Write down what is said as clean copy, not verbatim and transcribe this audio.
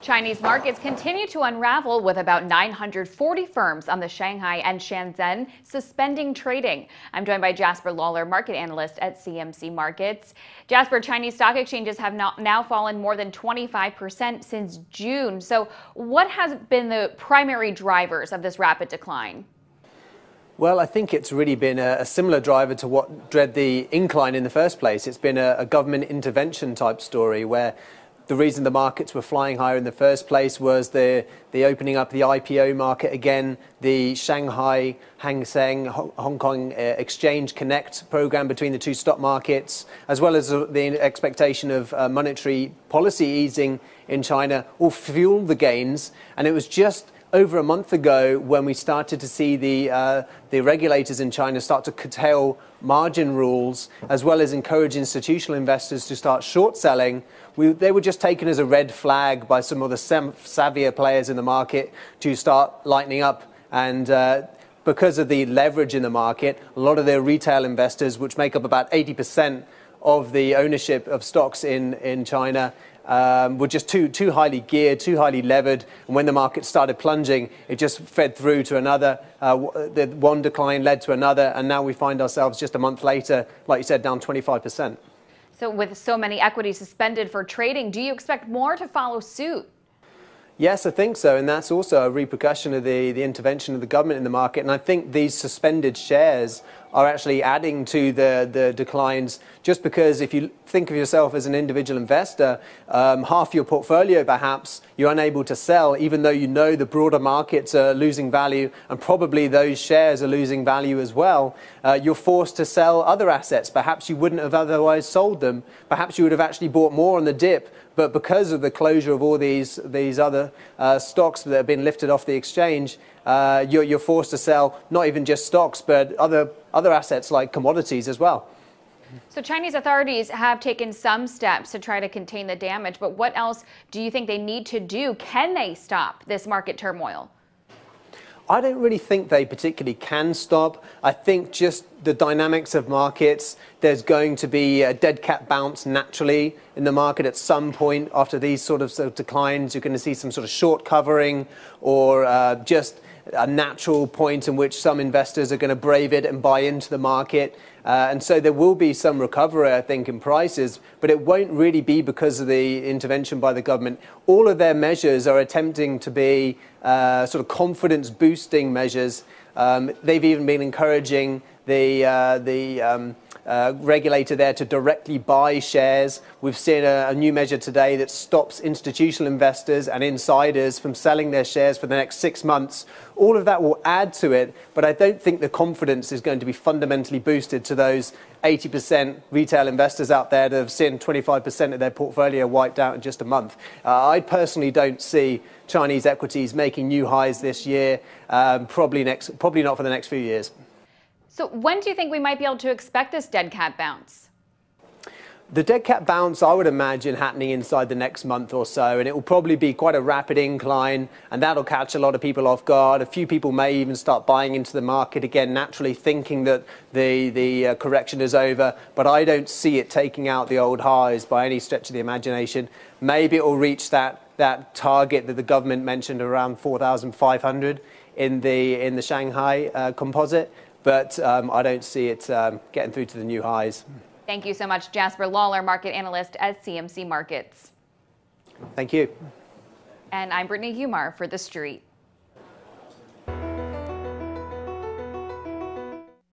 Chinese markets continue to unravel with about 940 firms on the Shanghai and Shenzhen suspending trading. I'm joined by Jasper Lawler, market analyst at CMC Markets. Jasper, Chinese stock exchanges have now fallen more than 25% since June. So what has been the primary drivers of this rapid decline? Well, I think it's really been a similar driver to what led the incline in the first place. It's been a government intervention type story where the reason the markets were flying higher in the first place was the opening up the IPO market again, the Shanghai, Hang Seng, Hong Kong Exchange Connect program between the two stock markets, as well as the expectation of monetary policy easing in China, all fueled the gains. And it was just over a month ago when we started to see the regulators in China start to curtail margin rules, as well as encourage institutional investors to start short selling. They were just taken as a red flag by some of the savvier players in the market to start lightening up. And because of the leverage in the market, a lot of their retail investors, which make up about 80% of the ownership of stocks in China, were just too highly geared, too highly levered. And when the market started plunging, it just fed through to another. The one decline led to another. And now we find ourselves just a month later, like you said, down 25%. So with so many equities suspended for trading, do you expect more to follow suit? Yes, I think so. And that's also a repercussion of the intervention of the government in the market. And I think these suspended shares are actually adding to the declines, just because if you think of yourself as an individual investor, half your portfolio perhaps you're unable to sell, even though you know the broader markets are losing value and probably those shares are losing value as well. You're forced to sell other assets. Perhaps you wouldn't have otherwise sold them. Perhaps you would have actually bought more on the dip. But because of the closure of all these other stocks that have been lifted off the exchange, you're forced to sell not even just stocks, but other assets like commodities as well. So Chinese authorities have taken some steps to try to contain the damage, but what else do you think they need to do? Can they stop this market turmoil? I don't really think they particularly can stop. I think just the dynamics of markets, there's going to be a dead cat bounce naturally in the market at some point after these sort of declines. You're going to see some sort of short covering or just a natural point in which some investors are going to brave it and buy into the market. And so there will be some recovery, I think, in prices, but it won't really be because of the intervention by the government. All of their measures are attempting to be sort of confidence boosting measures. They've even been encouraging the regulator there to directly buy shares. We've seen a new measure today that stops institutional investors and insiders from selling their shares for the next 6 months. All of that will add to it, but I don't think the confidence is going to be fundamentally boosted to those 80% retail investors out there that have seen 25% of their portfolio wiped out in just a month. I personally don't see Chinese equities making new highs this year, probably not for the next few years. So when do you think we might be able to expect this dead cat bounce? The dead cat bounce, I would imagine, happening inside the next month or so, and it will probably be quite a rapid incline, and that'll catch a lot of people off guard. A few people may even start buying into the market again, naturally thinking that the correction is over, but I don't see it taking out the old highs by any stretch of the imagination. Maybe it will reach that target that the government mentioned around 4,500 in the Shanghai composite, but I don't see it getting through to the new highs. Thank you so much, Jasper Lawler, market analyst at CMC Markets. Thank you. And I'm Brittany Humar for The Street.